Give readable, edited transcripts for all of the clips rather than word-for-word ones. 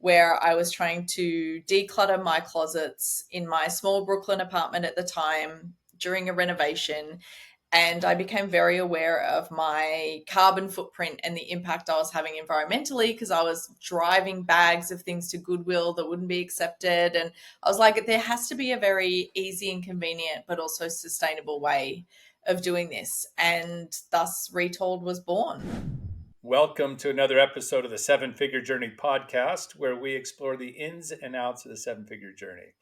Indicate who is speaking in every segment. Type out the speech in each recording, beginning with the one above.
Speaker 1: where I was trying to declutter my closets in my small Brooklyn apartment at the time during a renovation. And I became very aware of my carbon footprint and the impact I was having environmentally because I was driving bags of things to Goodwill that wouldn't be accepted. And I was like, there has to be a very easy and convenient, but also sustainable way of doing this. And thus, Retold was born.
Speaker 2: Welcome to another episode of the Seven Figure Journey podcast, where we explore the ins and outs of the seven figure journey.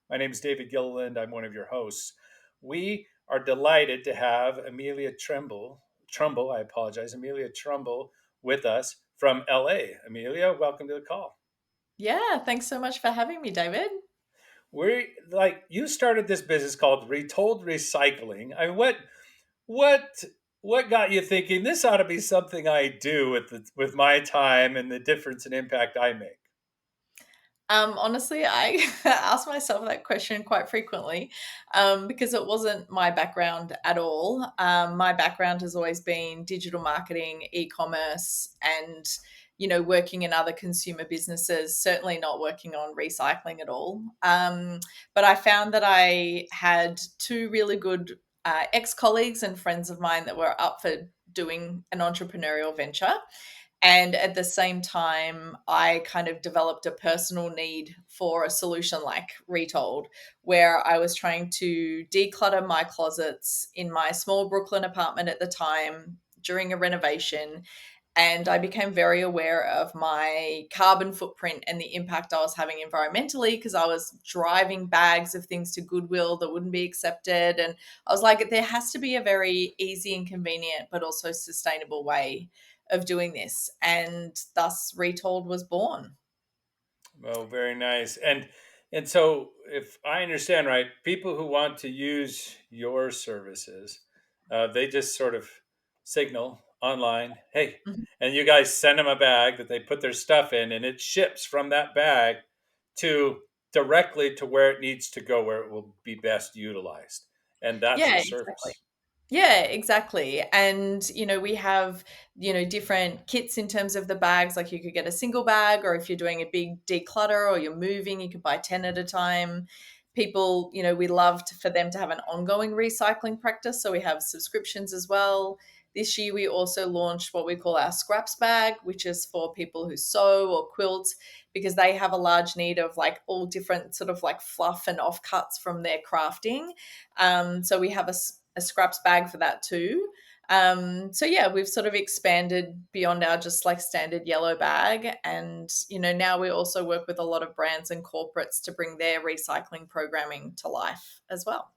Speaker 2: My name is David Gilliland. I'm one of your hosts. We are delighted to have Amelia Trumble with us from LA. Amelia, welcome to the call.
Speaker 1: Yeah, thanks so much for having me, David.
Speaker 2: You started this business called Retold Recycling. What what got you thinking this ought to be something I do with my time and the difference and impact I make?
Speaker 1: Honestly, I ask myself that question quite frequently because it wasn't my background at all. My background has always been digital marketing, e-commerce, and working in other consumer businesses. Certainly not working on recycling at all. But I found that I had two really good ex-colleagues and friends of mine that were up for doing an entrepreneurial venture. And at the same time, I kind of developed a personal need for a solution like Retold, where I was trying to declutter my closets in my small Brooklyn apartment at the time during a renovation. And I became very aware of my carbon footprint and the impact I was having environmentally because I was driving bags of things to Goodwill that wouldn't be accepted. And I was like, there has to be a very easy and convenient, but also sustainable way of doing this. And thus, Retold was born.
Speaker 2: Oh, very nice. And so if I understand right, people who want to use your services, they just sort of signal online, hey,
Speaker 1: Mhm.
Speaker 2: and you guys send them a bag that they put their stuff in, and it ships from that bag to directly to where it needs to go, where it will be best utilized. And that's
Speaker 1: Yeah,
Speaker 2: your
Speaker 1: exactly.
Speaker 2: service.
Speaker 1: Yeah, exactly. And, we have, different kits in terms of the bags. Like you could get a single bag, or if you're doing a big declutter or you're moving, you could buy 10 at a time. People, we love for them to have an ongoing recycling practice. So we have subscriptions as well. This year, we also launched what we call our scraps bag, which is for people who sew or quilt because they have a large need of like all different sort of like fluff and offcuts from their crafting. So we have a scraps bag for that too. So yeah, we've sort of expanded beyond our just like standard yellow bag. And, now we also work with a lot of brands and corporates to bring their recycling programming to life as well.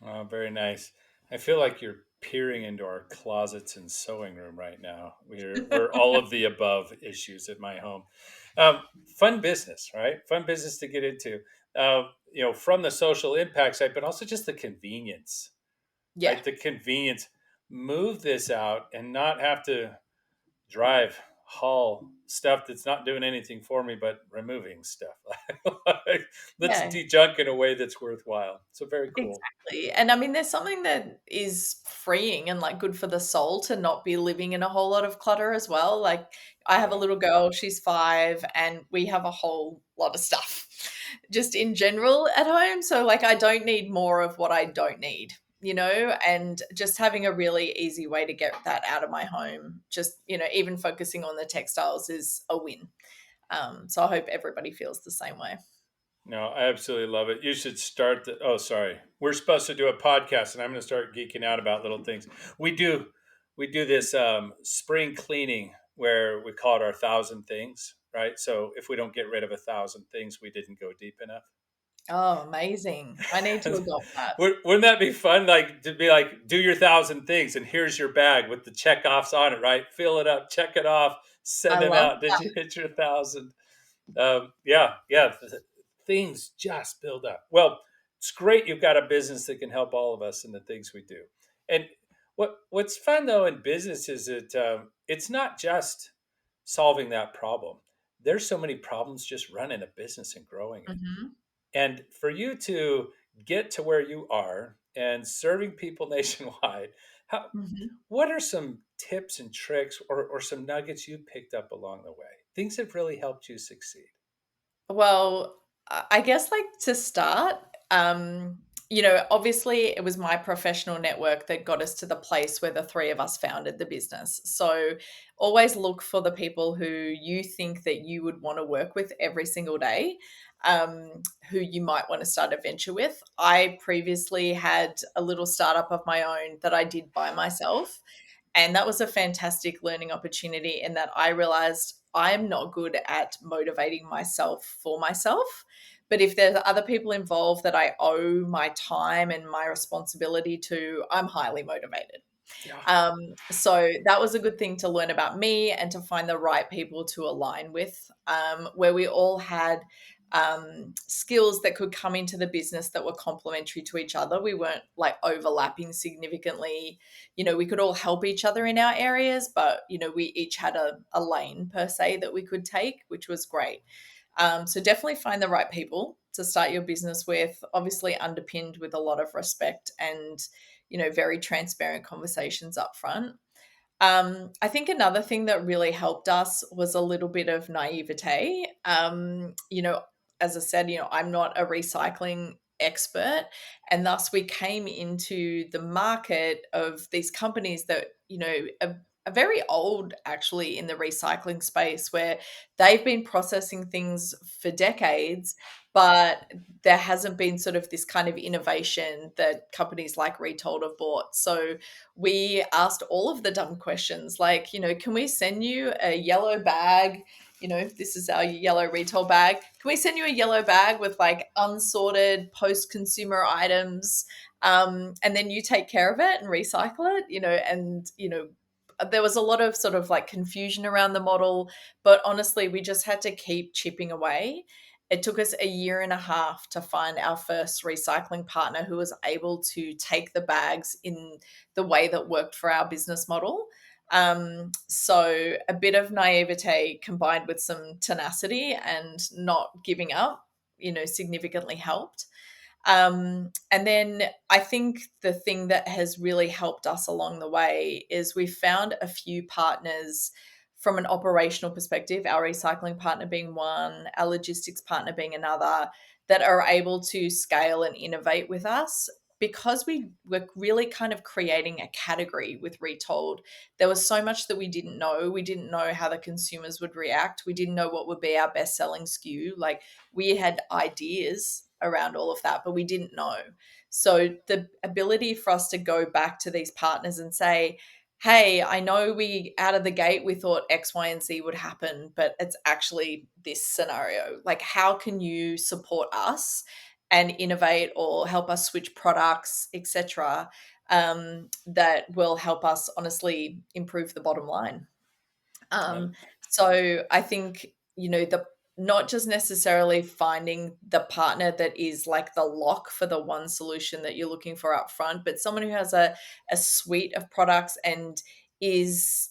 Speaker 2: Oh, very nice. I feel like you're peering into our closets and sewing room right now. We're all of the above issues at my home. Fun business, right? Fun business to get into. From the social impact side, but also just the convenience,
Speaker 1: Yeah.
Speaker 2: right? The convenience. Move this out and not have to haul stuff that's not doing anything for me, but removing stuff. Like, let's
Speaker 1: Yeah.
Speaker 2: de-junk in a way that's worthwhile. So very cool.
Speaker 1: Exactly. And I mean, there's something that is freeing and like good for the soul to not be living in a whole lot of clutter as well. Like, I have a
Speaker 2: Yeah.
Speaker 1: little girl, she's 5, and we have a whole lot of stuff just in general at home. So, like, I don't need more of what I don't need, and just having a really easy way to get that out of my home, just, even focusing on the textiles is a win. So I hope everybody feels the same way.
Speaker 2: No, I absolutely love it. You should start the. Oh, sorry. We're supposed to do a podcast, and I'm going to start geeking out about little things. We do, we do this spring cleaning where we call it our 1,000 things, right? So if we don't get rid of 1,000 things, we didn't go deep enough.
Speaker 1: Oh, amazing. I need to adopt that.
Speaker 2: Wouldn't that be fun? Like to be like, do your 1,000 things, and here's your bag with the check offs on it, right? Fill it up, check it off,
Speaker 1: I
Speaker 2: send it
Speaker 1: love
Speaker 2: out. Did you hit your 1,000? Yeah, yeah. Things just build up. Well, it's great you've got a business that can help all of us in the things we do. And what's fun though in business is that it's not just solving that problem. There's so many problems just running a business and growing it.
Speaker 1: Mhm,
Speaker 2: And for you to get to where you are and serving people nationwide, how,
Speaker 1: mhm.
Speaker 2: what are some tips and tricks or some nuggets you picked up along the way? Things that really helped you succeed?
Speaker 1: Well, I guess, like, to start, obviously it was my professional network that got us to the place where the 3 of us founded the business. So, always look for the people who you think that you would wanna work with every single day, who you might wanna start a venture with. I previously had a little startup of my own that I did by myself, and that was a fantastic learning opportunity in that I realized I'm not good at motivating myself for myself. But if there's other people involved that I owe my time and my responsibility to, I'm highly motivated.
Speaker 2: Yeah.
Speaker 1: So that was a good thing to learn about me and to find the right people to align with, where we all had skills that could come into the business that were complementary to each other. We weren't like overlapping significantly. We could all help each other in our areas, but, we each had a lane per se that we could take, which was great. So definitely find the right people to start your business with, obviously underpinned with a lot of respect and, very transparent conversations up front. I think another thing that really helped us was a little bit of naivete. As I said, I'm not a recycling expert, and thus we came into the market of these companies that, are very old actually in the recycling space, where they've been processing things for decades, but there hasn't been sort of this kind of innovation that companies like Retold have bought. So we asked all of the dumb questions like, can we send you a yellow bag? This is our yellow retail bag. Can we send you a yellow bag with like unsorted post consumer items? And then you take care of it and recycle it, there was a lot of sort of like confusion around the model, but honestly, we just had to keep chipping away. It took us a year and a half to find our first recycling partner who was able to take the bags in the way that worked for our business model. So a bit of naivete combined with some tenacity and not giving up, significantly helped. And then I think the thing that has really helped us along the way is we found a few partners from an operational perspective, our recycling partner being one, our logistics partner being another, that are able to scale and innovate with us. Because we were really kind of creating a category with Retold, there was so much that we didn't know. We didn't know how the consumers would react. We didn't know what would be our best selling SKU. Like, we had ideas around all of that, but we didn't know. So the ability for us to go back to these partners and say, hey, I know we out of the gate we thought X, Y, and Z would happen, but it's actually this scenario. Like, how can you support us and innovate or help us switch products, etc., that will help us honestly improve the bottom line.
Speaker 2: Uh,
Speaker 1: So I think, the not just necessarily finding the partner that is like the lock for the one solution that you're looking for up front, but someone who has a suite of products and is,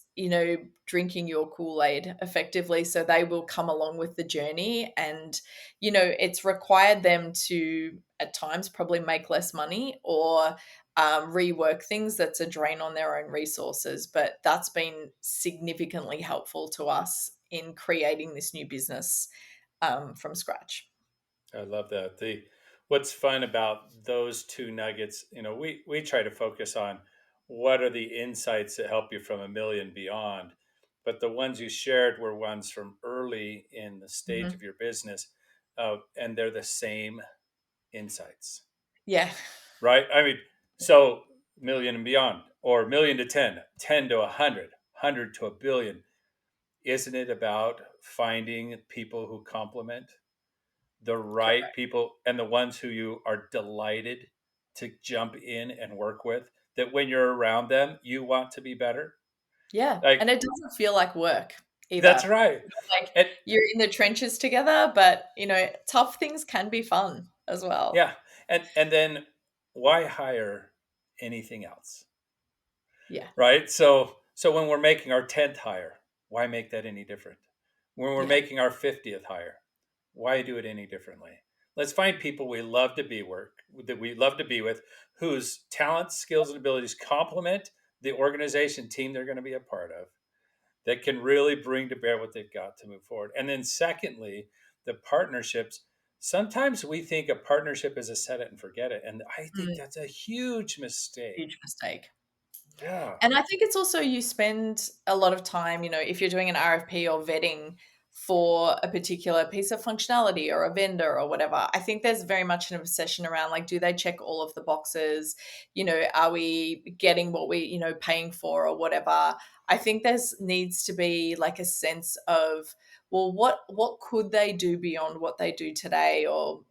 Speaker 1: drinking your Kool-Aid effectively. So they will come along with the journey. And, it's required them to at times probably make less money or rework things that's a drain on their own resources. But that's been significantly helpful to us in creating this new business from scratch.
Speaker 2: I love that. The What's fun about those two nuggets, we try to focus on what are the insights that help you from a million beyond. But the ones you shared were ones from early in the stage
Speaker 1: Mhm.
Speaker 2: of your business, and they're the same insights,
Speaker 1: Yeah.
Speaker 2: right? I mean, so million and beyond, or million to 10, 10 to 100, 100 to a billion. Isn't it about finding people who complement the right
Speaker 1: Correct.
Speaker 2: people and the ones who you are delighted to jump in and work with, that when you're around them you want to be better?
Speaker 1: Yeah.
Speaker 2: Like,
Speaker 1: And it doesn't feel like work
Speaker 2: that's
Speaker 1: either.
Speaker 2: right.
Speaker 1: Like,
Speaker 2: And
Speaker 1: you're in the trenches together, but, tough things can be fun as well.
Speaker 2: yeah, and then why hire anything else,
Speaker 1: Yeah.
Speaker 2: right? So when we're making our 10th hire, why make that any different? When we're
Speaker 1: Yeah.
Speaker 2: making our 50th hire, why do it any differently? Let's find people we love to be work that we love to be with, whose talents, skills, and abilities complement the organization team they're going to be a part of, that can really bring to bear what they've got to move forward. And then secondly, the partnerships, sometimes we think a partnership is a set it and forget it. And I think
Speaker 1: Mm,
Speaker 2: that's a huge mistake.
Speaker 1: huge mistake.
Speaker 2: Yeah.
Speaker 1: And I think it's also you spend a lot of time, if you're doing an RFP or vetting for a particular piece of functionality or a vendor or whatever. I think there's very much an obsession around like, do they check all of the boxes? Are we getting what we, paying for or whatever? I think there's needs to be like a sense of, well, what could they do beyond what they do today? Or,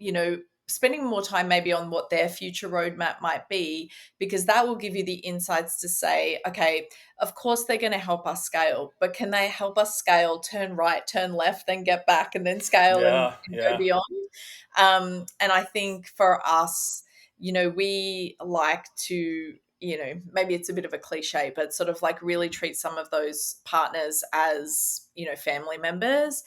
Speaker 1: spending more time maybe on what their future roadmap might be, because that will give you the insights to say, okay, of course they're going to help us scale, but can they help us scale, turn right, turn left, then get back and then scale and,
Speaker 2: Yeah.
Speaker 1: go
Speaker 2: Yeah.
Speaker 1: beyond? And I think for us, we like to, maybe it's a bit of a cliche, but sort of like really treat some of those partners as, family members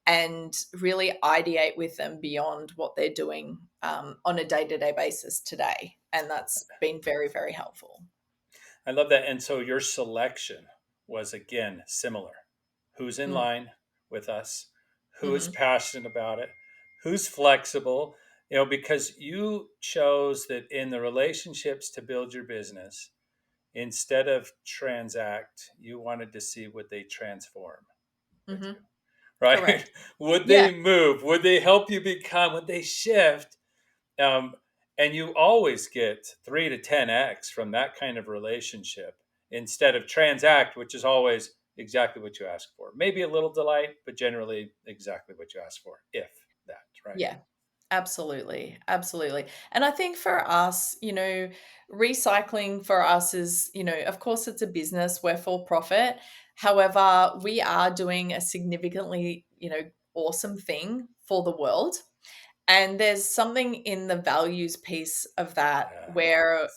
Speaker 1: and really ideate with them beyond what they're doing on a day-to-day basis today. And that's been very, very helpful.
Speaker 2: I love that. And so your selection was again similar. Who's in
Speaker 1: Mm,
Speaker 2: line with us? Who is
Speaker 1: mhm,
Speaker 2: passionate about it? Who's flexible? Because you chose that in the relationships to build your business, instead of transact, you wanted to see would they transform with you,
Speaker 1: mhm.
Speaker 2: right?
Speaker 1: Correct.
Speaker 2: Would
Speaker 1: Yeah,
Speaker 2: they move? Would they help you become? Would they shift? Um, and you always get 3 to 10x from that kind of relationship instead of transact, which is always exactly what you ask for. Maybe a little delight, but generally exactly what you ask for, if that, right?
Speaker 1: yeah. Absolutely, absolutely. And I think for us, recycling for us is, of course it's a business, we're for profit. However, we are doing a significantly, awesome thing for the world. And there's something in the values piece of that
Speaker 2: Yeah,
Speaker 1: where,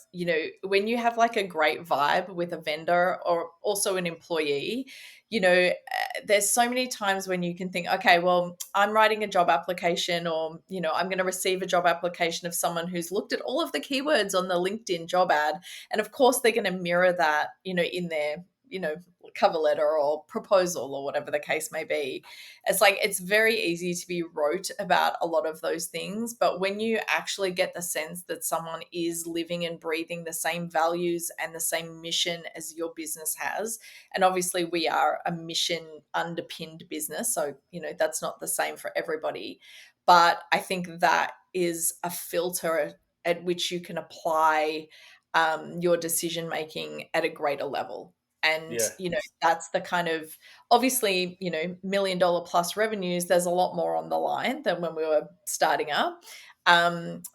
Speaker 1: when you have like a great vibe with a vendor or also an employee, there's so many times when you can think, okay, well, I'm writing a job application or, I'm going to receive a job application of someone who's looked at all of the keywords on the LinkedIn job ad. And of course, they're going to mirror that, in their, cover letter or proposal or whatever the case may be. It's like it's very easy to be rote about a lot of those things, but when you actually get the sense that someone is living and breathing the same values and the same mission as your business has, and obviously we are a mission underpinned business, so that's not the same for everybody, but I think that is a filter at which you can apply your decision making at a greater level. And
Speaker 2: yeah,
Speaker 1: that's the kind of, obviously, $1 million plus revenues, there's a lot more on the line than when we were starting up.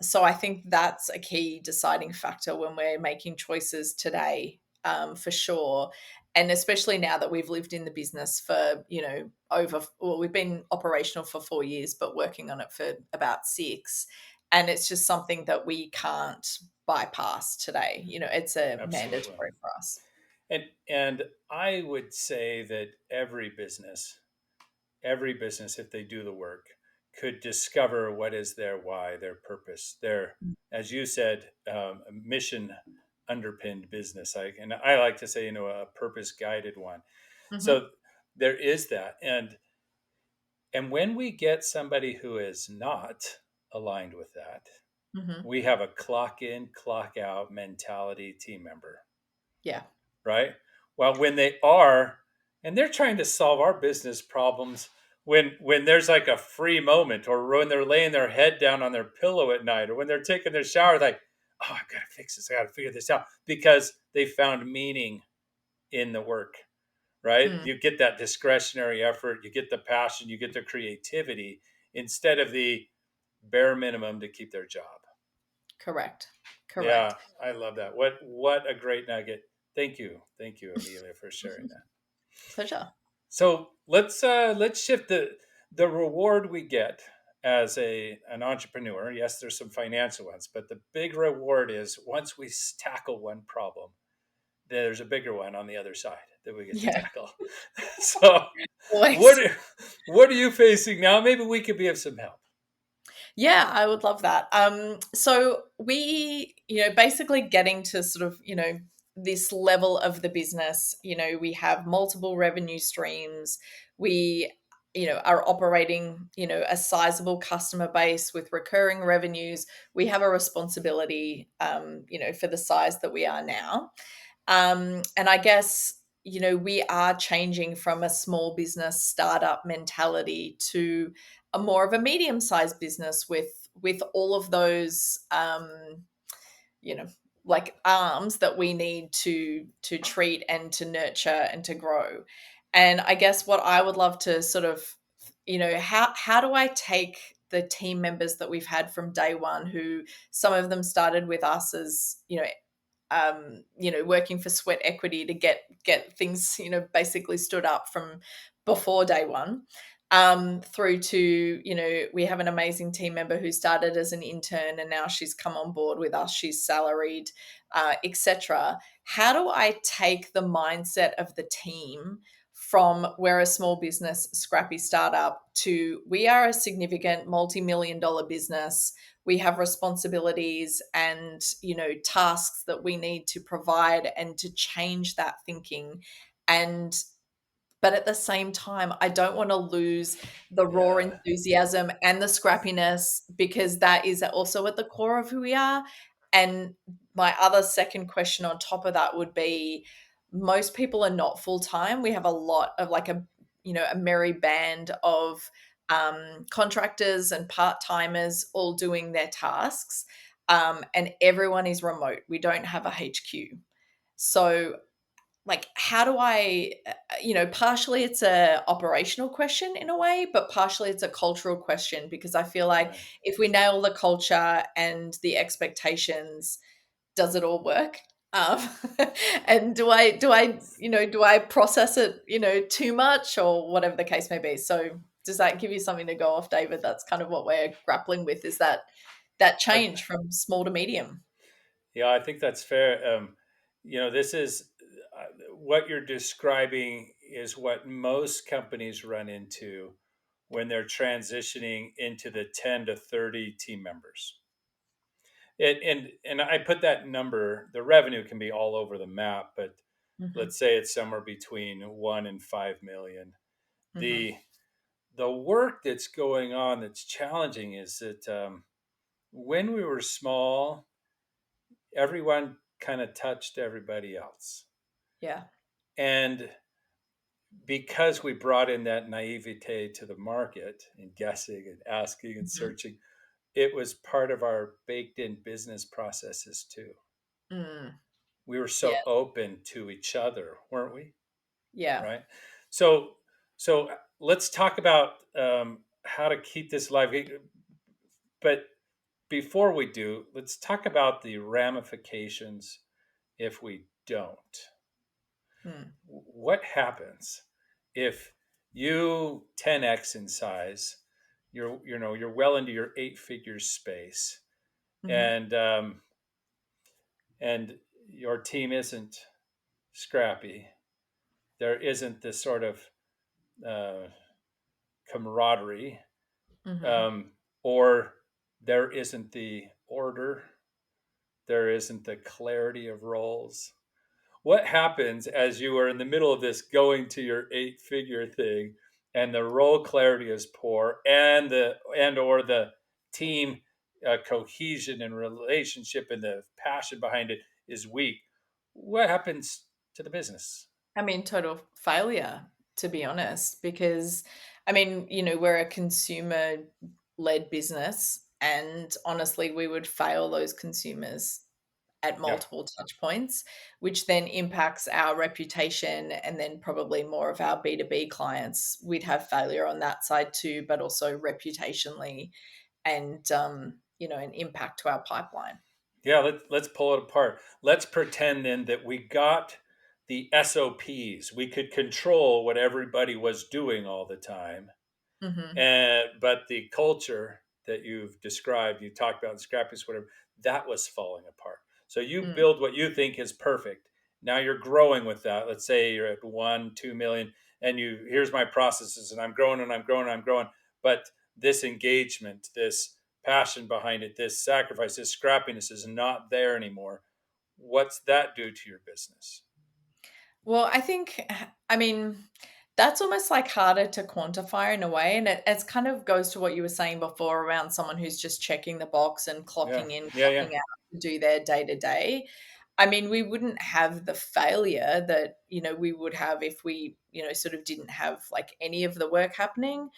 Speaker 1: So I think that's a key deciding factor when we're making choices today, for sure. And especially now that we've lived in the business for, well, we've been operational for 4 years, but working on it for about 6. And it's just something that we can't bypass today. It's a
Speaker 2: absolutely.
Speaker 1: mandatory for us.
Speaker 2: And I would say that every business, if they do the work, could discover what is their why, their purpose, their, as you said, mission underpinned business. And I like to say, a purpose guided one.
Speaker 1: Mm-hmm.
Speaker 2: So there is that, and when we get somebody who is not aligned with that,
Speaker 1: Mm-hmm.
Speaker 2: we have a clock in, clock out mentality team member,
Speaker 1: Yeah.
Speaker 2: right? Well, when they are, and they're trying to solve our business problems when there's like a free moment, or when they're laying their head down on their pillow at night, or when they're taking their shower, like, oh, I've got to fix this, I got to figure this out, because they found meaning in the work, right?
Speaker 1: Mm,
Speaker 2: You get that discretionary effort, you get the passion, you get the creativity instead of the bare minimum to keep their job.
Speaker 1: correct. Correct.
Speaker 2: Yeah, I love that. What a great nugget. Thank you, Amelia, for sharing that.
Speaker 1: Pleasure.
Speaker 2: So let's shift the reward we get as an entrepreneur. Yes, there's some financial ones, but the big reward is once we tackle one problem, there's a bigger one on the other side that we get to
Speaker 1: Yeah.
Speaker 2: tackle. So what
Speaker 1: Always.
Speaker 2: are, what are you facing now? Maybe we could be of some help.
Speaker 1: Yeah, I would love that. So we, basically getting to sort of, this level of the business, we have multiple revenue streams. We are operating, a sizable customer base with recurring revenues, we have a responsibility, for the size that we are now. And I guess, we are changing from a small business startup mentality to a more of a medium-sized business with all of those, you know, like arms that we need to treat and to nurture and to grow. And I guess what I would love to sort of, how do I take the team members that we've had from day one, who some of them started with us as, working for sweat equity to get things, basically stood up from before day one, through to, we have an amazing team member who started as an intern and now she's come on board with us. She's salaried, etc. How do I take the mindset of the team from we're a small business, scrappy startup, to we are a significant multi-million dollar business, we have responsibilities and tasks that we need to provide, and to change that thinking. And but at the same time, I don't want to lose the raw
Speaker 2: Yeah.
Speaker 1: enthusiasm and the scrappiness, because that is also at the core of who we are. And my other second question on top of that would be, most people are not full time. We have a lot of, like, a merry band of contractors and part timers all doing their tasks, and everyone is remote. We don't have a HQ. So, like, how do I, partially it's a operational question in a way, but partially it's a cultural question, because I feel like
Speaker 2: Right.
Speaker 1: if we nail the culture and the expectations, does it all work? Um, and do I process it, too much, or whatever the case may be. So does that give you something to go off, David? That's kind of what we're grappling with, is that
Speaker 2: I,
Speaker 1: change from small to medium.
Speaker 2: yeah, I think that's fair. This is what you're describing is what most companies run into when they're transitioning into the 10 to 30 team members. And I put that number, the revenue can be all over the map, but
Speaker 1: Mhm,
Speaker 2: let's say it's somewhere between 1 and 5 million.
Speaker 1: mhm.
Speaker 2: The the work that's going on that's challenging is that when we were small, everyone kind of touched everybody else.
Speaker 1: Yeah.
Speaker 2: And because we brought in that naivete to the market and guessing and asking and
Speaker 1: Mhm.
Speaker 2: searching, it was part of our baked in business processes too.
Speaker 1: Mm.
Speaker 2: We were
Speaker 1: Yeah,
Speaker 2: so open to each other, weren't we?
Speaker 1: yeah.
Speaker 2: Right. So, so let's talk about how to keep this alive. But before we do, let's talk about the ramifications if we don't.
Speaker 1: Mm.
Speaker 2: What happens if you 10x in size? You're well into your 8 figures space,
Speaker 1: Mhm.
Speaker 2: and and your team isn't scrappy. There isn't this sort of uh, camaraderie,
Speaker 1: Mhm.
Speaker 2: um, or there isn't the order. There isn't the clarity of roles. What happens as you are in the middle of this going to your 8 figure thing and the role clarity is poor and the team cohesion and relationship and the passion behind it is weak? What happens to the business?
Speaker 1: I mean, total failure, to be honest, because I mean, we're a consumer led business, and honestly, we would fail those consumers at
Speaker 2: Yeah.
Speaker 1: multiple touch points, which then impacts our reputation, and then probably more of our B2B clients. We'd have failure on that side too, but also reputationally, and an impact to our pipeline.
Speaker 2: Yeah, let's pull it apart. Let's pretend then that we got the SOPs. We could control what everybody was doing all the time.
Speaker 1: Hmm.
Speaker 2: But the culture that you've described, you talked about in Scrappy, whatever, that was falling apart. So you
Speaker 1: Mm.
Speaker 2: build what you think is perfect. Now you're growing with that. Let's say you're at 1, 2 million, and here's my processes, and I'm growing and I'm growing and I'm growing. But this engagement, this passion behind it, this sacrifice, this scrappiness is not there anymore. What's that do to your business?
Speaker 1: Well, I think, I mean, That's almost like harder to quantify in a way. And it's kind of goes to what you were saying before around someone who's just checking the box and
Speaker 2: Yeah,
Speaker 1: clocking in,
Speaker 2: yeah, yeah.
Speaker 1: clocking out to do their day to day. I mean, we wouldn't have the failure that, we would have if we, sort of didn't have like any of the work happening.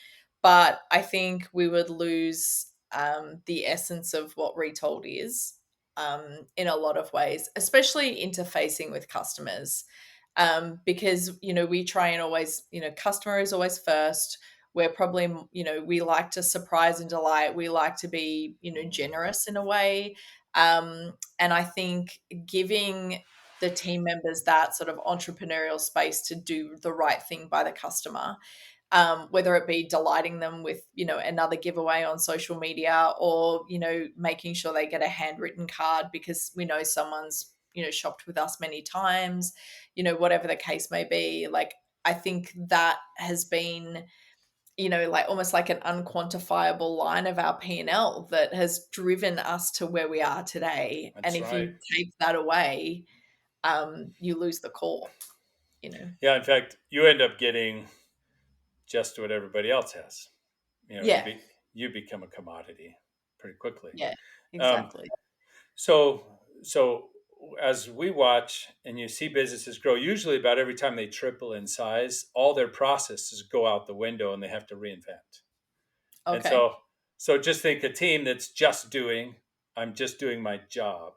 Speaker 1: But I think we would lose the essence of what Retold is in a lot of ways, especially interfacing with customers. Because, we try and always, customer is always first. We're probably, we like to surprise and delight. We like to be, generous in a way. And I think giving the team members that sort of entrepreneurial space to do the right thing by the customer, whether it be delighting them with, another giveaway on social media, or, making sure they get a handwritten card because we know someone's, shopped with us many times, whatever the case may be. Like, I think that has been, like almost like an unquantifiable line of our P&L that has driven us to where we are today. And
Speaker 2: That's
Speaker 1: if
Speaker 2: right.
Speaker 1: you take that away, you lose the core, you know.
Speaker 2: Yeah, in fact, you end up getting just what everybody else has. You know,
Speaker 1: Yeah,
Speaker 2: you become a commodity pretty quickly.
Speaker 1: yeah,
Speaker 2: Um,
Speaker 1: exactly.
Speaker 2: so as we watch and you see businesses grow, usually about every time they triple in size, all their processes go out the window and they have to reinvent. And
Speaker 1: Okay.
Speaker 2: so just think a team that's just doing, I'm just doing my job.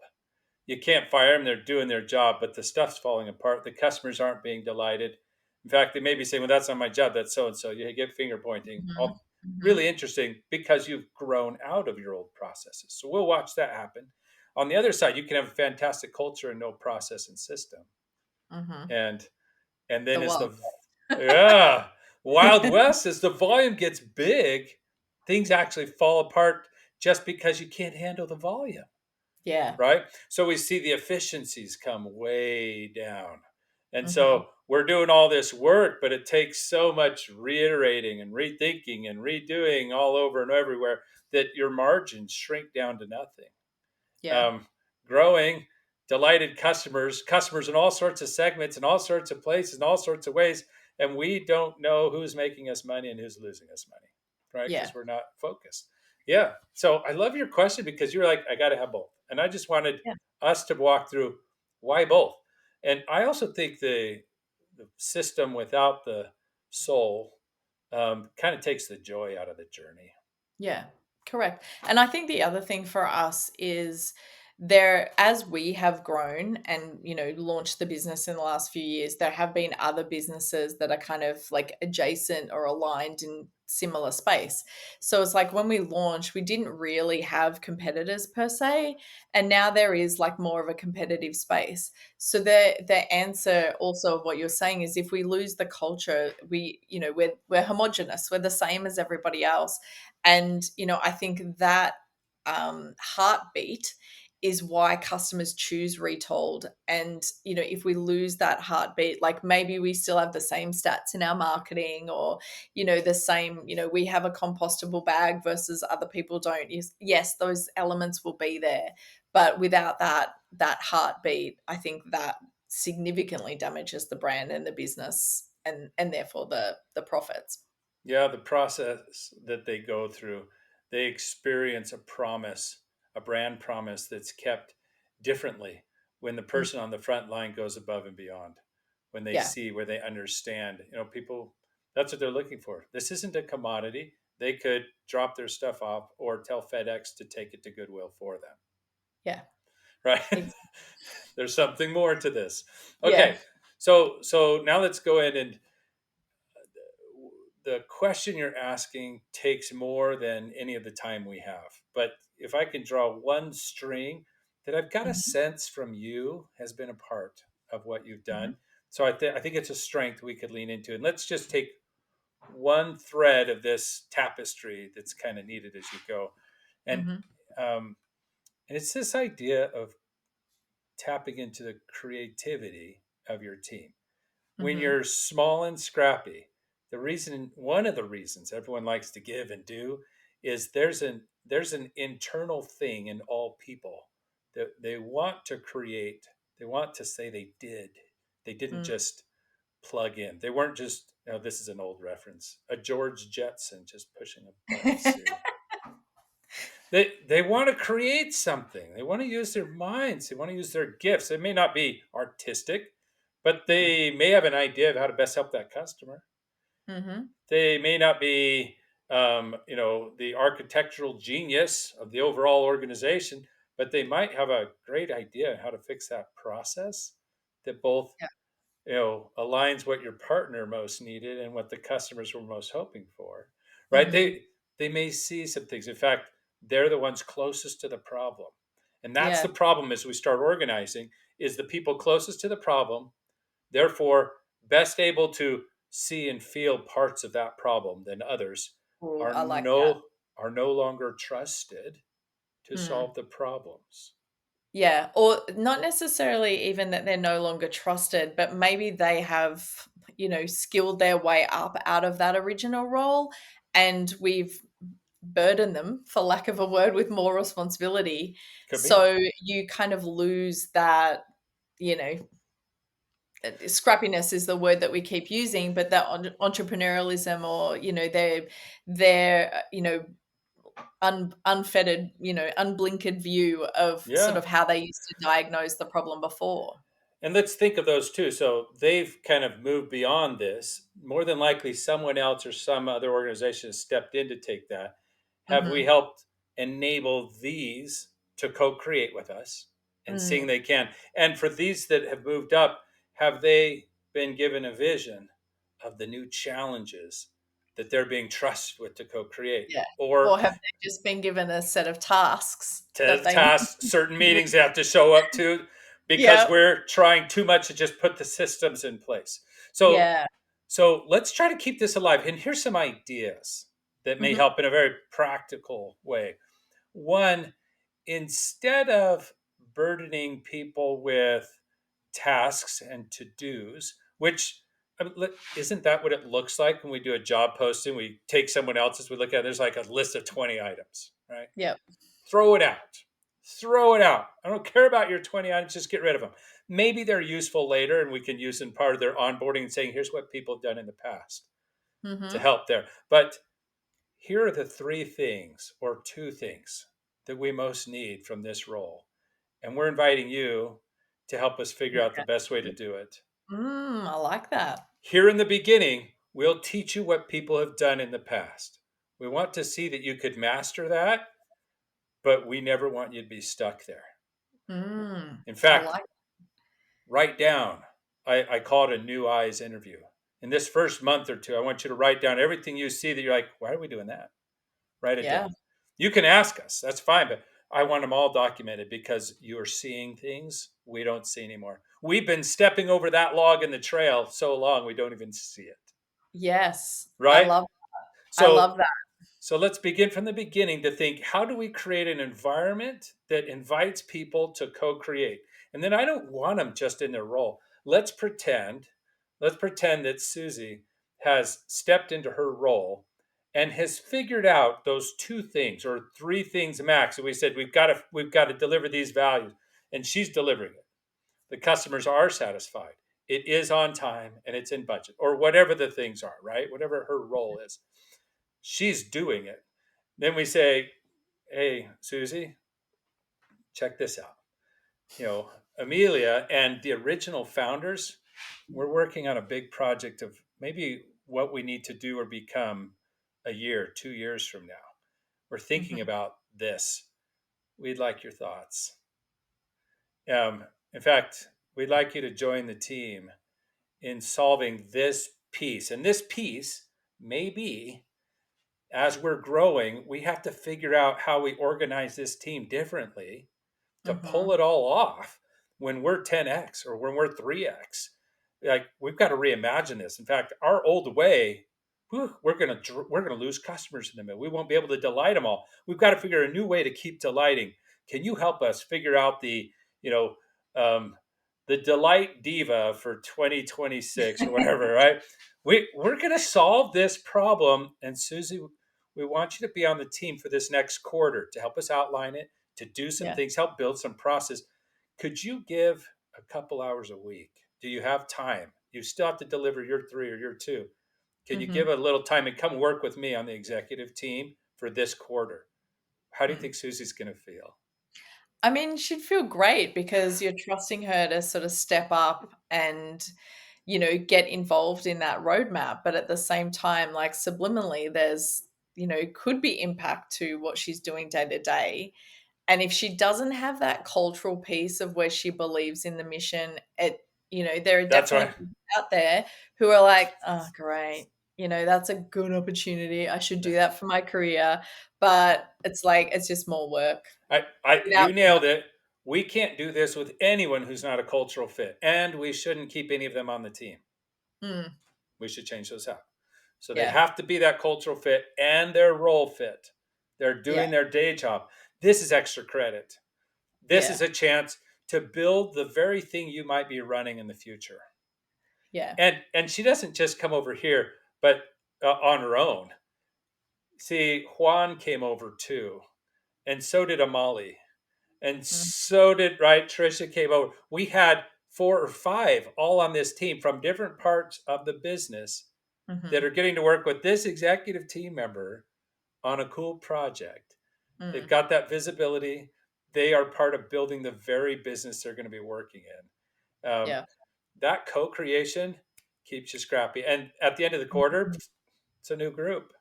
Speaker 2: You can't fire them; they're doing their job, but the stuff's falling apart. The customers aren't being delighted. In fact, they may be saying, "Well, that's not my job. That's so and so." You get finger pointing.
Speaker 1: Mhm,
Speaker 2: All
Speaker 1: mhm,
Speaker 2: really interesting because you've grown out of your old processes. So we'll watch that happen. On the other side, you can have a fantastic culture and no process and system,
Speaker 1: mhm.
Speaker 2: and then
Speaker 1: The
Speaker 2: as
Speaker 1: Wild
Speaker 2: the
Speaker 1: West.
Speaker 2: yeah Wild West, as the volume gets big, things actually fall apart just because you can't handle the volume,
Speaker 1: Yeah.
Speaker 2: right? So we see the efficiencies come way down. And
Speaker 1: Mhm.
Speaker 2: so we're doing all this work, but it takes so much reiterating and rethinking and redoing all over and everywhere that your margins shrink down to nothing.
Speaker 1: Yeah.
Speaker 2: um, Growing, delighted customers, customers in all sorts of segments, in all sorts of places, in all sorts of ways, and we don't know who's making us money and who's losing us money, right?
Speaker 1: Yeah.
Speaker 2: Because we're not focused. Yeah. So I love your question because you're like, I got to have both, and I just wanted
Speaker 1: Yeah.
Speaker 2: us to walk through why both. And I also think the system without the soul kind of takes the joy out of the journey.
Speaker 1: Yeah, correct. And I think the other thing for us is there, as we have grown and, launched the business in the last few years, there have been other businesses that are kind of like adjacent or aligned in similar space. So it's like when we launched, we didn't really have competitors per se. And now there is like more of a competitive space. So the answer also of what you're saying is if we lose the culture, we're homogenous, we're the same as everybody else. And, I think that heartbeat is why customers choose Retold. And, if we lose that heartbeat, like maybe we still have the same stats in our marketing, or, the same, we have a compostable bag versus other people don't. Yes, those elements will be there. But without that heartbeat, I think that significantly damages the brand and the business, and therefore the profits.
Speaker 2: Yeah, the process that they go through, they experience a promise, a brand promise that's kept differently when the
Speaker 1: Mm,
Speaker 2: person on the front line goes above and beyond, when they
Speaker 1: yeah.
Speaker 2: see, where they understand, people, that's what they're looking for. This isn't a commodity. They could drop their stuff off or tell FedEx to take it to Goodwill for them,
Speaker 1: Yeah.
Speaker 2: right?
Speaker 1: Ex
Speaker 2: There's something more to this.
Speaker 1: Yeah.
Speaker 2: Okay. So now let's go in and the question you're asking takes more than any of the time we have. But if I can draw one string that I've got a
Speaker 1: Mhm,
Speaker 2: sense from you has been a part of what you've
Speaker 1: mhm,
Speaker 2: done. So I think it's a strength we could lean into. And let's just take one thread of this tapestry that's kind of needed as you go. And
Speaker 1: mhm,
Speaker 2: um, and it's this idea of tapping into the creativity of your team when
Speaker 1: mhm,
Speaker 2: you're small and scrappy. One of the reasons everyone likes to give and do is there's an internal thing in all people that they want to create. They want to say they did. They didn't
Speaker 1: mm,
Speaker 2: just plug in. They weren't just Now, this is an old reference. A George Jetson just pushing a button, Sue. They want to create something. They want to use their minds. They want to use their gifts. It may not be artistic, but they may have an idea of how to best help that customer.
Speaker 1: Mhm.
Speaker 2: They may not be, the architectural genius of the overall organization, but they might have a great idea how to fix that process that both
Speaker 1: Yeah.
Speaker 2: aligns what your partner most needed and what the customers were most hoping for, right?
Speaker 1: Mhm.
Speaker 2: They may see some things. In fact, they're the ones closest to the problem, and that's
Speaker 1: Yeah.
Speaker 2: the problem as we start organizing, is the people closest to the problem, therefore best able to see and feel parts of that problem than others,
Speaker 1: Ooh,
Speaker 2: are
Speaker 1: I like that.
Speaker 2: no longer trusted to
Speaker 1: Mm.
Speaker 2: solve the problems.
Speaker 1: Yeah, or not necessarily even that they're no longer trusted, but maybe they have, skilled their way up out of that original role, and we've burdened them, for lack of a word, with more responsibility.
Speaker 2: Could be.
Speaker 1: So you kind of lose that, you know, scrappiness is the word that we keep using, but that entrepreneurialism, or, their unfettered, unblinkered view of sort
Speaker 2: Yeah.
Speaker 1: of how they used to diagnose the problem before.
Speaker 2: And let's think of those too. So they've kind of moved beyond this. More than likely, someone else or some other organization has stepped in to take that. Have we
Speaker 1: Mhm.
Speaker 2: helped enable these to co create with us and seeing
Speaker 1: Mm.
Speaker 2: they can? And for these that have moved up, have they been given a vision of the new challenges that they're being trusted with to co create?
Speaker 1: Yeah.
Speaker 2: Or
Speaker 1: Or have they just been given a set of tasks
Speaker 2: to
Speaker 1: that
Speaker 2: the
Speaker 1: they need
Speaker 2: task,
Speaker 1: to
Speaker 2: certain
Speaker 1: do?
Speaker 2: meetings they have to show up to because
Speaker 1: Yep.
Speaker 2: we're trying too much to just put the systems in place. So,
Speaker 1: Yeah.
Speaker 2: so let's try to keep this alive. And here's some ideas that may
Speaker 1: Mhm.
Speaker 2: help in a very practical way. One, instead of burdening people with tasks and to dos, which isn't that what it looks like when we do a job posting? We take someone else's, we look at it, there's like a list of 20 items, right?
Speaker 1: Yep.
Speaker 2: Throw it out. Throw it out. I don't care about your 20 items, just get rid of them. Maybe they're useful later and we can use them part of their onboarding and saying, here's what people have done in the past to
Speaker 1: Mhm.
Speaker 2: help there. But here are the three things or two things that we most need from this role. And we're inviting you to help us figure out the
Speaker 1: Okay.
Speaker 2: best way to do it.
Speaker 1: I like that.
Speaker 2: Here in the beginning, we'll teach you what people have done in the past. We want to see that you could master that, but we never want you to be stuck there. In
Speaker 1: I
Speaker 2: fact,
Speaker 1: like.
Speaker 2: write down, I call it a new eyes interview. In this first month or two, I want you to write down everything you see that you're like, why are we doing that? Write it
Speaker 1: Yeah.
Speaker 2: down. You can ask us, that's fine, but I want them all documented because you're seeing things we don't see anymore. We've been stepping over that log in the trail so long we don't even see it,
Speaker 1: Yes.
Speaker 2: right?
Speaker 1: I
Speaker 2: So
Speaker 1: love that.
Speaker 2: So let's begin from the beginning to think, how do we create an environment that invites people to co-create? And then I don't want them just in their role. Let's pretend that Susie has stepped into her role and has figured out those two things or three things max. And we said we've got to deliver these values, and she's delivering it. The customers are satisfied. It is on time and it's in budget, or whatever the things are, right? Whatever her role is, she's doing it. Then we say, hey, Susie, check this out. Amelia and the original founders, we're working on a big project of maybe what we need to do or become a year, 2 years from now. We're thinking
Speaker 1: Mhm.
Speaker 2: about this. We'd like your thoughts. In fact, we'd like you to join the team in solving this piece. And this piece may be, as we're growing, we have to figure out how we organize this team differently to pull
Speaker 1: Mhm.
Speaker 2: it all off when we're 10x or when we're 3x. Like, we've got to reimagine this. In fact, our old way, we're gonna lose customers in the middle. We won't be able to delight them all. We've got to figure a new way to keep delighting. Can you help us figure out you know um, the delight diva for 2026 or whatever? Right? We're gonna solve this problem, and Susie, we want you to be on the team for this next quarter to help us outline it, to do some
Speaker 1: Yeah.
Speaker 2: things, help build some process. Could you give a couple hours a week? Do you have time? You still have to deliver your three or your two. Can you give
Speaker 1: Mhm.
Speaker 2: a little time and come work with me on the executive team for this quarter? How do you
Speaker 1: Mm.
Speaker 2: think Susie's going to feel?
Speaker 1: I mean, she'd feel great because you're trusting her to sort of step up and, get involved in that roadmap. But at the same time, like subliminally, there's, could be impact to what she's doing day to day. And if she doesn't have that cultural piece of where she believes in the mission, there are
Speaker 2: That's
Speaker 1: definitely
Speaker 2: right.
Speaker 1: people out there who are like, oh, great. That's a good opportunity. I should do that for my career. But it's like, it's just more work without
Speaker 2: You nailed it. We can't do this with anyone who's not a cultural fit, and we shouldn't keep any of them on the team.
Speaker 1: Mm,
Speaker 2: We should change those out. So they
Speaker 1: yeah,
Speaker 2: have to be that cultural fit and their role fit. They're
Speaker 1: yeah,
Speaker 2: doing their day job. This is extra credit. This is
Speaker 1: yeah,
Speaker 2: a chance to build the very thing you might be running in the future.
Speaker 1: yeah.
Speaker 2: And she doesn't just come over here, but on her own. See, Juan came over too, and so did Amali, and
Speaker 1: Mm,
Speaker 2: so did right. Trisha came over. We had 4 or 5 all on this team from different parts of the business that
Speaker 1: mhm,
Speaker 2: are getting to work with this executive team member on a cool project. They've
Speaker 1: mm,
Speaker 2: got that visibility. They are part of building the very business they're going to be working in.
Speaker 1: yeah,
Speaker 2: That co-creation keeps you scrappy. And at the end of the quarter,
Speaker 1: mhm,
Speaker 2: it's a new group.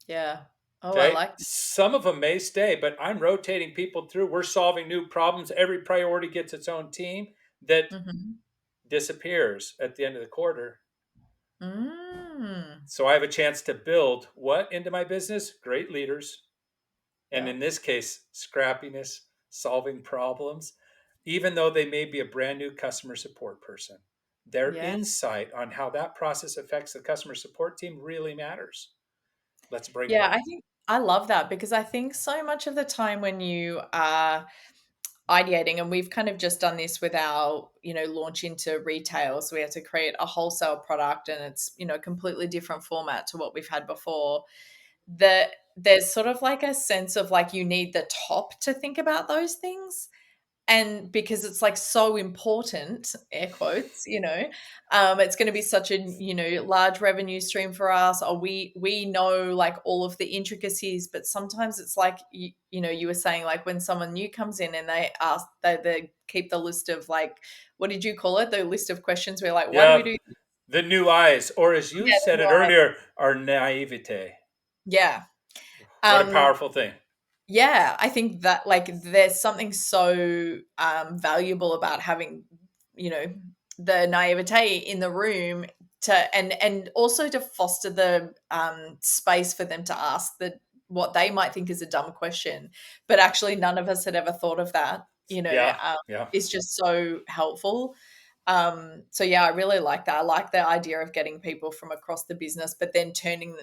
Speaker 1: yeah. Oh, I
Speaker 2: Okay.
Speaker 1: like
Speaker 2: Some of them may stay, but I'm rotating people through. We're solving new problems. Every priority gets its own team that
Speaker 1: mhm.
Speaker 2: disappears at the end of the quarter.
Speaker 1: Mm,
Speaker 2: So I have a chance to build what into my business? Great leaders. And
Speaker 1: yeah,
Speaker 2: in this case, scrappiness, solving problems, even though they may be a brand new customer support person. Their
Speaker 1: yeah.
Speaker 2: insight on how that process affects the customer support team really matters. Let's bring them
Speaker 1: Yeah,
Speaker 2: in.
Speaker 1: I think I love that because I think so much of the time when you are ideating, and we've kind of just done this with our, launch into retail. So we had to create a wholesale product and it's, a completely different format to what we've had before. That there's sort of like a sense of like you need the top to think about those things. And because it's like so important, air quotes, it's going to be such a large revenue stream for us, or we know like all of the intricacies, but sometimes it's like you were saying, like when someone new comes in and they keep the list of like, what did you call it, the list of questions, we're like, why do we
Speaker 2: Yeah,
Speaker 1: do
Speaker 2: the new eyes, or as you
Speaker 1: yeah,
Speaker 2: said it earlier, our naivete.
Speaker 1: yeah.
Speaker 2: What a
Speaker 1: um
Speaker 2: powerful thing.
Speaker 1: Yeah, I think that like there's something so valuable about having, you know, the naivete in the room to and also to foster the space for them to ask the what they might think is a dumb question, but actually none of us had ever thought of that.
Speaker 2: Yeah, yeah.
Speaker 1: Is just so helpful. So yeah, I really like that. I like the idea of getting people from across the business, but then turning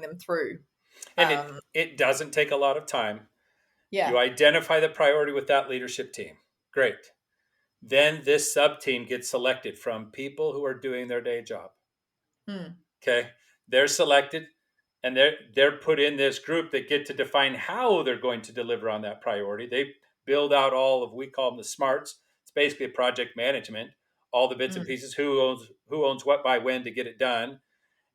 Speaker 1: them through.
Speaker 2: And it
Speaker 1: Um,
Speaker 2: it doesn't take a lot of time. You
Speaker 1: yeah.
Speaker 2: identify the priority with that leadership team. Great. Then this sub team gets selected from people who are doing their day job.
Speaker 1: Mm,
Speaker 2: Okay. They're selected and they're put in this group that get to define how they're going to deliver on that priority. They build out all of, we call them the smarts. It's basically project management, all the bits and
Speaker 1: mm,
Speaker 2: pieces, who owns what by when to get it done.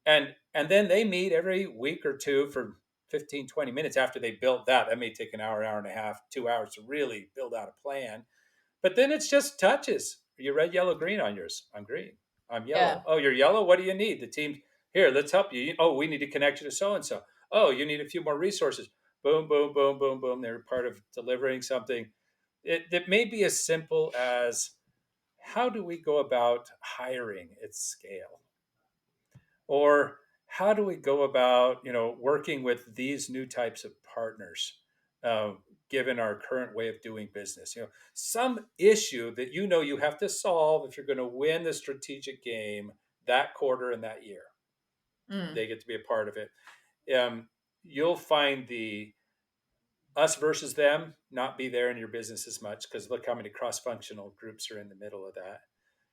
Speaker 2: And then they meet every week or two for 15, 20 minutes after they built that. That may take an hour and a half, 2 hours to really build out a plan. But then it's just touches. Are you red, yellow, green on yours? I'm green. I'm
Speaker 1: yeah.
Speaker 2: yellow. Oh, you're yellow? What do you need? The team, here, let's help you. Oh, we need to connect you to so and so. Oh, you need a few more resources. Boom, boom, boom, boom, boom. They're part of delivering something. It may be as simple as how do we go about hiring at scale? Or how do we go about working with these new types of partners, uh, given our current way of doing business? Some issue that you have to solve if you're going to win the strategic game that quarter and that year.
Speaker 1: Mm,
Speaker 2: They get to be a part of it. um, you'll find the us versus them not be there in your business as much, because look how many cross-functional groups are in the middle of that.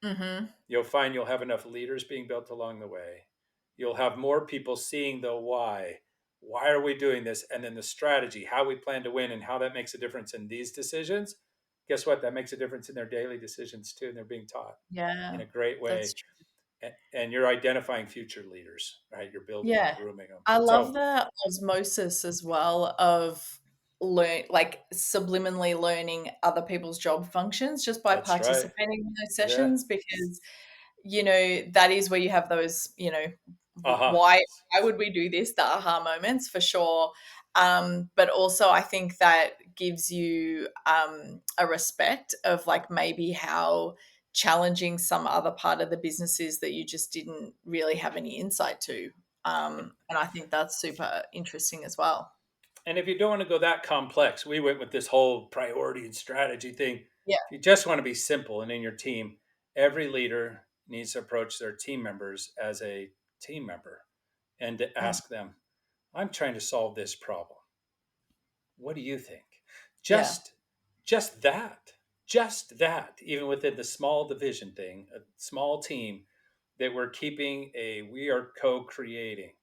Speaker 1: mhm.
Speaker 2: You'll find you'll have enough leaders being built along the way. You'll have more people seeing the why. Why are we doing this? And then the strategy, how we plan to win, and how that makes a difference in these decisions. Guess what? That makes a difference in their daily decisions too. And they're being taught in
Speaker 1: Yeah,
Speaker 2: a great
Speaker 1: that's
Speaker 2: way.
Speaker 1: true.
Speaker 2: and you're identifying future leaders, right? You're building and
Speaker 1: Yeah.
Speaker 2: grooming them.
Speaker 1: I love
Speaker 2: So
Speaker 1: the osmosis as well of like subliminally learning other people's job functions just by
Speaker 2: that's right.
Speaker 1: participating in those
Speaker 2: Yeah.
Speaker 1: sessions because that is where you have those,
Speaker 2: Uh-huh.
Speaker 1: why would we do this? The aha moments for sure. But also I think that gives you a respect of like maybe how challenging some other part of the business is that you just didn't really have any insight to. And I think that's super interesting as well.
Speaker 2: And if you don't want to go that complex, we went with this whole priority and strategy thing.
Speaker 1: Yeah.
Speaker 2: If you just want to be simple and in your team, every leader needs to approach their team members as a team member and to
Speaker 1: Mm.
Speaker 2: ask them, I'm trying to solve this problem. What do you think?
Speaker 1: Yeah.
Speaker 2: Just just that. Just that, even within the small division thing, a small team that we're keeping a we are co-creating.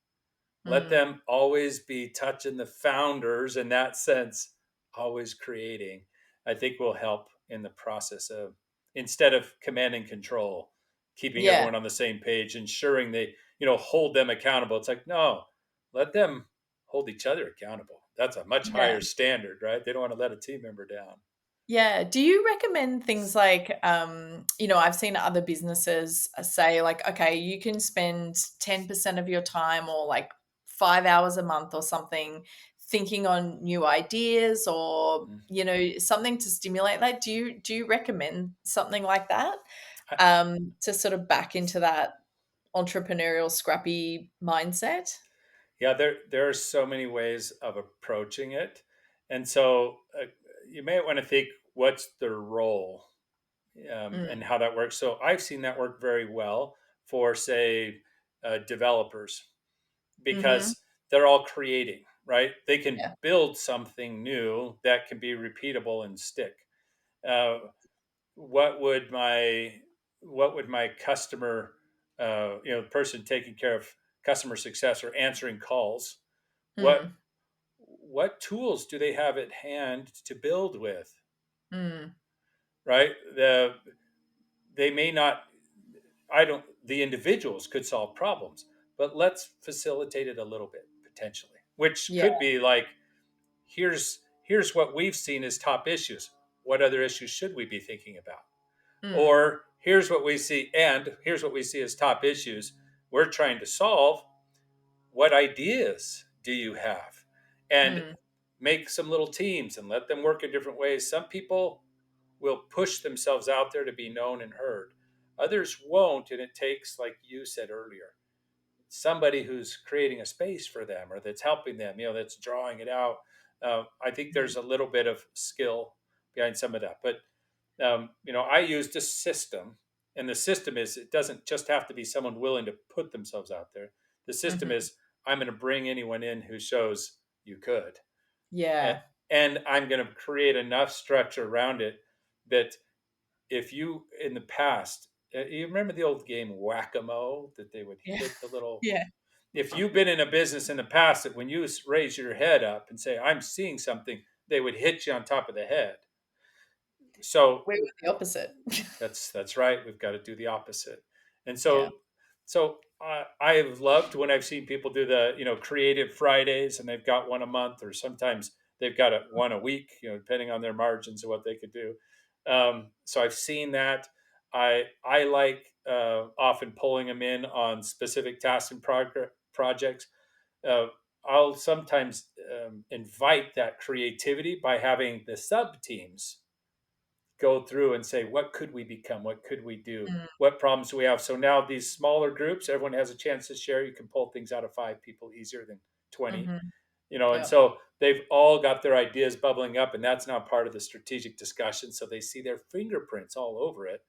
Speaker 2: Let
Speaker 1: Mm.
Speaker 2: them always be touching the founders in that sense, always creating. I think will help in the process of instead of command and control, keeping
Speaker 1: Yeah.
Speaker 2: everyone on the same page, ensuring they, hold them accountable. It's like, no, let them hold each other accountable. That's a much
Speaker 1: Yeah.
Speaker 2: higher standard, right? They don't want to let a team member down.
Speaker 1: Yeah. Do you recommend things like, I've seen other businesses say, like, okay, you can spend 10% of your time or like 5 hours a month or something thinking on new ideas or,
Speaker 2: Mm.
Speaker 1: something to stimulate that. Do you recommend something like that
Speaker 2: I,
Speaker 1: to sort of back into that entrepreneurial, scrappy mindset?
Speaker 2: yeah, there are so many ways of approaching it, and so you may want to think, what's their role, and
Speaker 1: Mm,
Speaker 2: how that works. So I've seen that work very well for, say, developers
Speaker 1: mhm.
Speaker 2: because they're all creating, right? They can
Speaker 1: Yeah.
Speaker 2: build something new that can be repeatable and stick. Uh, what would my customer, the person taking care of customer success or answering calls, what
Speaker 1: Mm,
Speaker 2: what tools do they have at hand to build with,
Speaker 1: mm,
Speaker 2: right? They may not, I don't, the individuals could solve problems, but let's facilitate it a little bit potentially, which
Speaker 1: yeah.
Speaker 2: could be like, here's what we've seen as top issues. What other issues should we be thinking about?
Speaker 1: Mm,
Speaker 2: Or here's what we see as top issues we're trying to solve. What ideas do you have? And
Speaker 1: mm,
Speaker 2: make some little teams and let them work in different ways. Some people will push themselves out there to be known and heard. Others won't, and it takes, like you said earlier, somebody who's creating a space for them or that's helping them, that's drawing it out. I think there's
Speaker 1: mm,
Speaker 2: a little bit of skill behind some of that. But, I used a system, and the system is it doesn't just have to be someone willing to put themselves out there. The system
Speaker 1: mhm.
Speaker 2: is I'm going to bring anyone in who shows you could. And,
Speaker 1: Yeah.
Speaker 2: and I'm going to create enough structure around it that if you in the past, you remember the old game whack-a-mole that they would
Speaker 1: Yeah.
Speaker 2: hit the little,
Speaker 1: Yeah.
Speaker 2: if you've been in a business in the past that when you raise your head up and say I'm seeing something, they would hit you on top of the head. So
Speaker 1: We were the opposite.
Speaker 2: that's right. We've got to do the opposite. And
Speaker 1: Yeah.
Speaker 2: so I've loved when I've seen people do the creative Fridays, and they've got one a month, or sometimes they've got one a week, depending on their margins and what they could do. So I've seen that. I like often pulling them in on specific tasks and projects. Uh, I'll sometimes invite that creativity by having the sub teams go through and say, what could we become? What could we do?
Speaker 1: Mm,
Speaker 2: What problems do we have? So now these smaller groups, everyone has a chance to share. You can pull things out of 5 people easier than 20,
Speaker 1: mhm.
Speaker 2: and
Speaker 1: Yeah.
Speaker 2: so they've all got their ideas bubbling up, and that's now part of the strategic discussion. So they see their fingerprints all over it,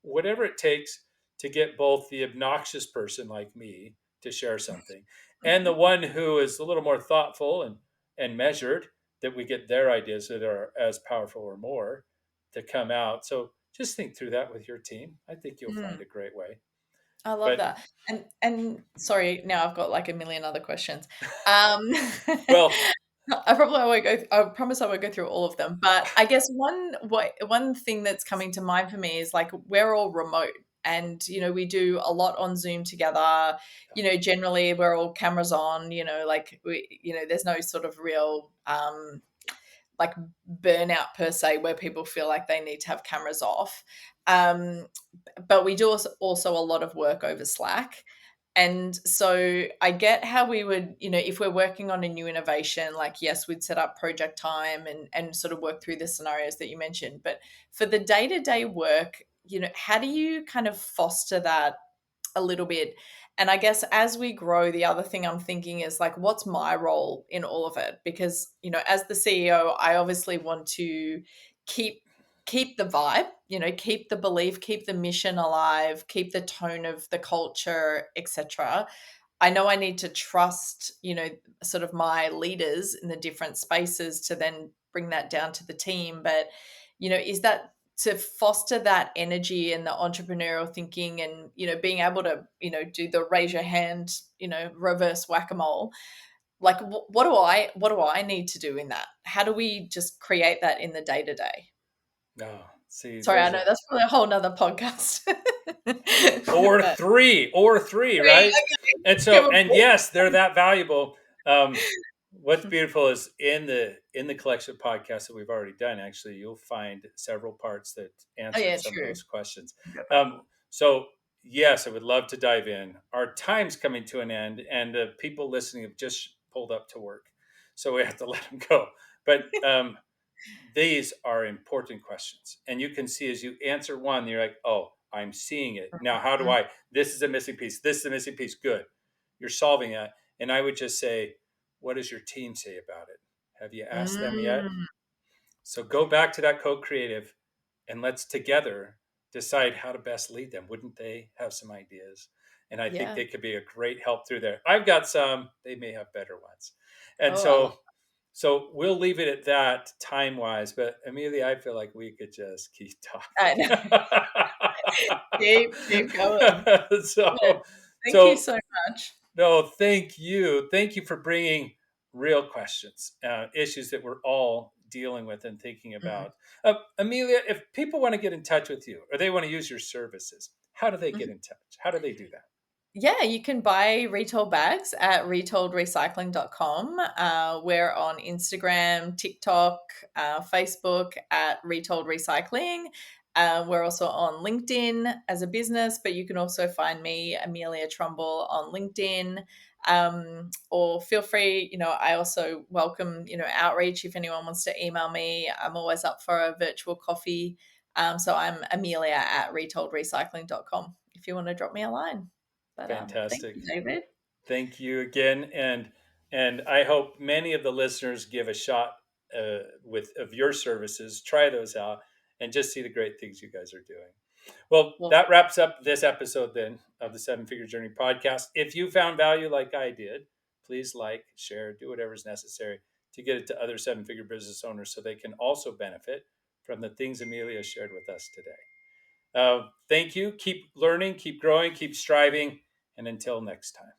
Speaker 2: whatever it takes to get both the obnoxious person like me to share something and the one who is a little more thoughtful and measured, that we get their ideas that are as powerful or more to come out. So just think through that with your team. I think you'll
Speaker 1: Mm,
Speaker 2: find a great way.
Speaker 1: I love
Speaker 2: But
Speaker 1: that. And sorry, now I've got like a million other questions. Um,
Speaker 2: well,
Speaker 1: I promise I won't go through all of them, but I guess one thing that's coming to mind for me is like we're all remote. And we do a lot on Zoom together. Generally we're all cameras on. Like there's no sort of real like burnout per se where people feel like they need to have cameras off. Um, but we do also a lot of work over Slack. And so I get how we would, if we're working on a new innovation, like, yes, we'd set up project time and sort of work through the scenarios that you mentioned. But for the day to day work, how do you kind of foster that a little bit? And I guess as we grow, the other thing I'm thinking is like, what's my role in all of it? Because, as the CEO, I obviously want to keep keep the vibe, keep the belief, keep the mission alive, keep the tone of the culture, etc. I know I need to trust, sort of my leaders in the different spaces to then bring that down to the team. But, is that to foster that energy and the entrepreneurial thinking and, being able to, do the raise your hand, reverse whack-a-mole. Like what do I need to do in that? How do we just create that in the day to day?
Speaker 2: No, see,
Speaker 1: Sorry, I
Speaker 2: those
Speaker 1: know
Speaker 2: are
Speaker 1: that's probably a whole nother podcast. But
Speaker 2: or three,
Speaker 1: three,
Speaker 2: right?
Speaker 1: okay.
Speaker 2: And
Speaker 1: Give
Speaker 2: so,
Speaker 1: 'em
Speaker 2: and yes, they're that valuable. What's beautiful is in the collection of podcasts that we've already done. Actually, you'll find several parts that
Speaker 1: Oh,
Speaker 2: answered
Speaker 1: yeah,
Speaker 2: some of
Speaker 1: true.
Speaker 2: those questions.
Speaker 1: Go back.
Speaker 2: So yes, I would love to dive in. Our time's coming to an end, and people listening have just pulled up to work, so we have to let them go. But these are important questions. And you can see as you answer one, you're like, oh, I'm seeing it. Now, how do
Speaker 1: Mhm.
Speaker 2: I? This is a missing piece. This is a missing piece. Good. You're solving it. And I would just say, what does your team say about it? Have you asked them yet?
Speaker 1: Mm,
Speaker 2: So go back to that co creative and let's together decide how to best lead them. Wouldn't they have some ideas? And I think
Speaker 1: yeah.
Speaker 2: they could be a great help through there. I've got some, they may have better ones. And
Speaker 1: Oh, I love
Speaker 2: so we'll leave it at that time wise. But Amelia, I feel like we could just keep
Speaker 1: I know.
Speaker 2: talking.
Speaker 1: Keep going. But
Speaker 2: so
Speaker 1: thank you
Speaker 2: so
Speaker 1: so much.
Speaker 2: no, thank you. Thank you for bringing real questions, issues that we're all dealing with and thinking
Speaker 1: Mm,
Speaker 2: about. Amelia, if people want to get in touch with you or they want to use your services, how do they get
Speaker 1: mhm.
Speaker 2: in touch? How do they do that?
Speaker 1: Yeah, you can buy retail bags at retoldrecycling.com. We're on Instagram, TikTok, Facebook at Retold Recycling. We're also on LinkedIn as a business, but you can also find me, Amelia Trumble, on LinkedIn. Or feel free, I also welcome, outreach if anyone wants to email me. I'm always up for a virtual coffee. So I'm Amelia at retoldrecycling.com if you want to drop me a line. But thank
Speaker 2: Fantastic.
Speaker 1: you, David.
Speaker 2: Thank you again, and I hope many of the listeners give a shot with of your services. Try those out and just see the great things you guys are doing. Well,
Speaker 1: Well,
Speaker 2: that wraps up this episode then of the Seven Figure Journey podcast. If you found value like I did, please like, share, do whatever's necessary to get it to other seven figure business owners so they can also benefit from the things Amelia shared with us today. Thank you. Keep learning, keep growing, keep striving, and until next time.